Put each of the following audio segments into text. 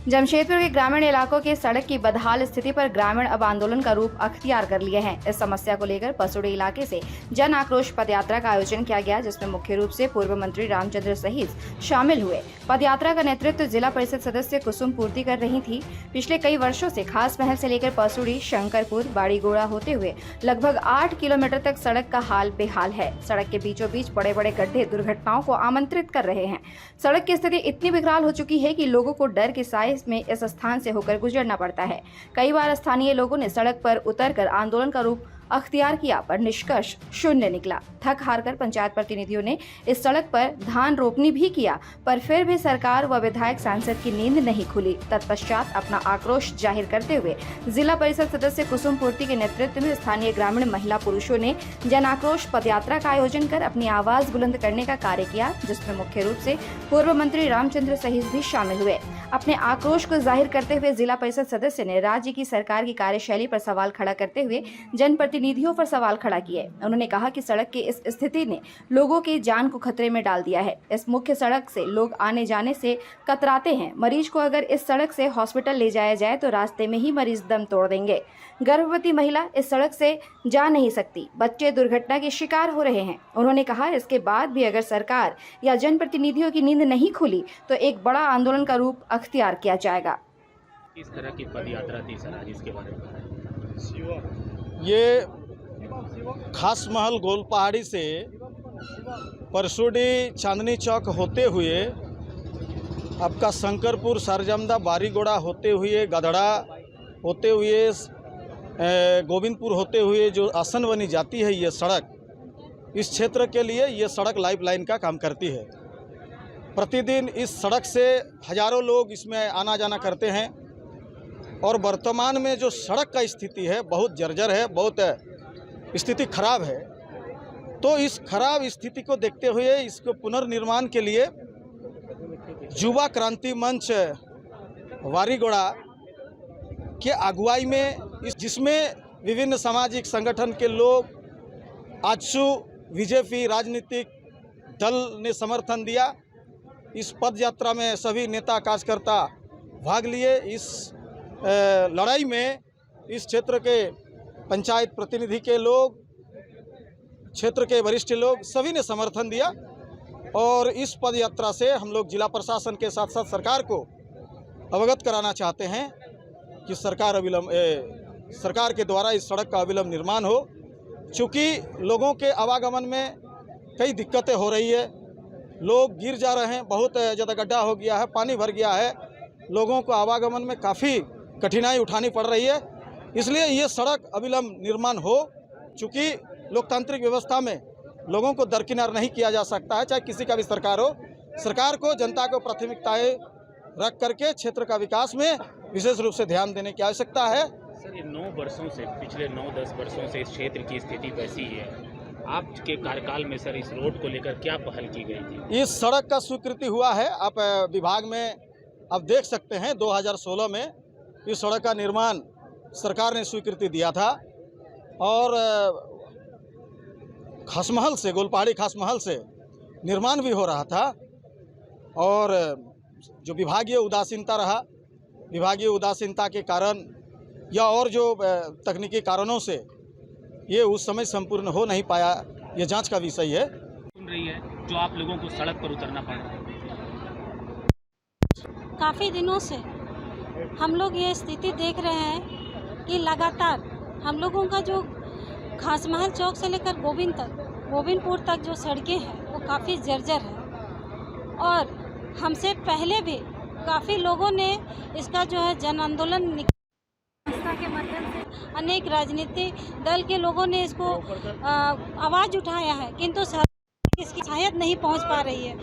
जमशेदपुर के ग्रामीण इलाकों के सड़क की बदहाल स्थिति पर ग्रामीण अब आंदोलन का रूप अख्तियार कर लिए हैं। इस समस्या को लेकर पसुड़ी इलाके से जन आक्रोश पदयात्रा का आयोजन किया गया, जिसमें मुख्य रूप से पूर्व मंत्री रामचंद्र सहित शामिल हुए। पदयात्रा का नेतृत्व जिला परिषद सदस्य कुसुम पूर्ति कर रही थी। पिछले कई वर्षों से खास महल से लेकर पसुड़ी, शंकरपुर, बाड़ीगोड़ा होते हुए लगभग 8 किलोमीटर तक सड़क का हाल बेहाल है। सड़क के बीचों बीच बड़े बड़े गड्ढे दुर्घटनाओं को आमंत्रित कर रहे हैं। सड़क की स्थिति इतनी विकराल हो चुकी है कि लोगों को डर के साए में इस स्थान से होकर गुजरना पड़ता है। कई बार स्थानीय लोगों ने सड़क पर उतरकर आंदोलन का रूप अख्तियार किया, पर निष्कर्ष शून्य निकला। थक हार कर पंचायत प्रतिनिधियों ने इस सड़क पर धान रोपनी भी किया, पर फिर भी सरकार व विधायक सांसद की नींद नहीं खुली। तत्पश्चात अपना आक्रोश जाहिर करते हुए जिला परिषद सदस्य कुसुम पूर्ति के नेतृत्व में स्थानीय ग्रामीण महिला पुरुषों ने जन आक्रोश पदयात्रा का आयोजन कर अपनी आवाज बुलंद करने का कार्य किया, जिसमें मुख्य रूप से पूर्व मंत्री रामचंद्र सहित भी शामिल हुए। अपने आक्रोश को जाहिर करते हुए जिला परिषद सदस्य ने राज्य की सरकार की कार्यशैली पर सवाल खड़ा करते हुए जनप्रतिनिधियों पर सवाल खड़ा किए। उन्होंने कहा कि सड़क की इस स्थिति ने लोगों की जान को खतरे में डाल दिया है। इस मुख्य सड़क से लोग आने जाने से कतराते हैं। मरीज को अगर इस सड़क से हॉस्पिटल ले जाया जाए तो रास्ते में ही मरीज दम तोड़ देंगे। गर्भवती महिला इस सड़क से जा नहीं सकती। बच्चे दुर्घटना के शिकार हो रहे हैं। उन्होंने कहा, इसके बाद भी अगर सरकार या जनप्रतिनिधियों की नींद नहीं खुली तो एक बड़ा आंदोलन का रूप अख्तियार किया जाएगा। इस तरह की पदयात्रा थी सर, आज इसके बारे में ये खास महल गोल पहाड़ी से परसुडी चांदनी चौक होते हुए आपका शंकरपुर, सरजमदा, बारीगोड़ा होते हुए, गधड़ा होते हुए, गोविंदपुर होते हुए जो आसन बनी जाती है, ये सड़क इस क्षेत्र के लिए ये सड़क लाइफलाइन का काम करती है। प्रतिदिन इस सड़क से हजारों लोग इसमें आना जाना करते हैं और वर्तमान में जो सड़क का स्थिति है बहुत जर्जर है, बहुत स्थिति खराब है। तो इस खराब स्थिति को देखते हुए इसको पुनर्निर्माण के लिए युवा क्रांति मंच वारीगोड़ा के अगुवाई में जिसमें विभिन्न सामाजिक संगठन के लोग, आजसू, बीजेपी राजनीतिक दल ने समर्थन दिया। इस पद यात्रा में सभी नेता कार्यकर्ता भाग लिए। इस लड़ाई में इस क्षेत्र के पंचायत प्रतिनिधि के लोग, क्षेत्र के वरिष्ठ लोग सभी ने समर्थन दिया और इस पद यात्रा से हम लोग जिला प्रशासन के साथ साथ सरकार को अवगत कराना चाहते हैं कि सरकार के द्वारा इस सड़क का अविलंब निर्माण हो। चूँकि लोगों के आवागमन में कई दिक्कतें हो रही है, लोग गिर जा रहे हैं, बहुत ज़्यादा गड्ढा हो गया है, पानी भर गया है, लोगों को आवागमन में काफ़ी कठिनाई उठानी पड़ रही है। इसलिए ये सड़क अविलंब निर्माण हो। चूँकि लोकतांत्रिक व्यवस्था में लोगों को दरकिनार नहीं किया जा सकता है, चाहे किसी का भी सरकार हो। सरकार को जनता को प्राथमिकताएं रख करके क्षेत्र का विकास में विशेष रूप से ध्यान देने की आवश्यकता है। सर, ये 9 वर्षों से, पिछले 9-10 वर्षों से इस क्षेत्र की स्थिति वैसी है। आपके कार्यकाल में सर इस रोड को लेकर क्या पहल की गई थी? इस सड़क का स्वीकृति हुआ है। आप विभाग में आप देख सकते हैं 2016 में इस सड़क का निर्माण सरकार ने स्वीकृति दिया था और खासमहल से, गोलपहाड़ी खासमहल से निर्माण भी हो रहा था और जो विभागीय उदासीनता रहा, विभागीय उदासीनता के कारण या और जो तकनीकी कारणों से ये उस समय संपूर्ण हो नहीं पाया। ये जांच का विषय है। सुन रही है जो आप लोगों को सड़क पर उतरना पड़ रहा है। काफ़ी दिनों से हम लोग ये स्थिति देख रहे हैं कि लगातार हम लोगों का जो खासमहल चौक से लेकर गोविंदपुर तक जो सड़कें हैं वो काफ़ी जर्जर है और हमसे पहले भी काफ़ी लोगों ने इसका जो है जन आंदोलन के माध्यम से अनेक राजनीतिक दल के लोगों ने इसको आवाज़ उठाया है, किंतु सरकार इसकी सहायता नहीं पहुंच पा रही है।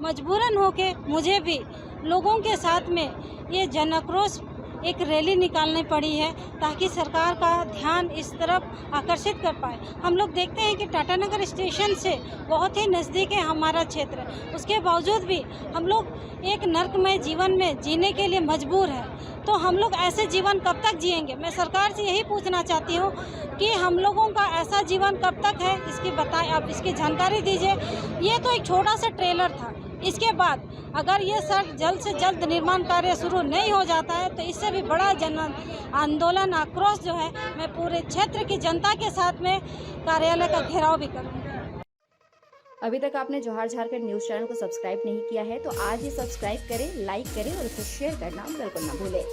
मजबूरन होके मुझे भी लोगों के साथ में ये जन आक्रोश एक रैली निकालनी पड़ी है ताकि सरकार का ध्यान इस तरफ आकर्षित कर पाए। हम लोग देखते हैं कि टाटानगर स्टेशन से बहुत ही नज़दीक है हमारा क्षेत्र, उसके बावजूद भी हम लोग एक नर्कमय जीवन में जीने के लिए मजबूर है। तो हम लोग ऐसे जीवन कब तक जिएंगे? मैं सरकार से यही पूछना चाहती हूँ कि हम लोगों का ऐसा जीवन कब तक है, इसकी बताएं, आप इसकी जानकारी दीजिए। ये तो एक छोटा सा ट्रेलर था, इसके बाद अगर ये सड़क जल्द से जल्द निर्माण कार्य शुरू नहीं हो जाता है तो इससे भी बड़ा जन आंदोलन आक्रोश जो है मैं पूरे क्षेत्र की जनता के साथ में कार्यालय का घेराव भी करूँगी। अभी तक आपने जोहार झारखंड न्यूज चैनल को सब्सक्राइब नहीं किया है तो आज ही सब्सक्राइब करें, लाइक करें और इसे शेयर करना बिल्कुल ना भूलें।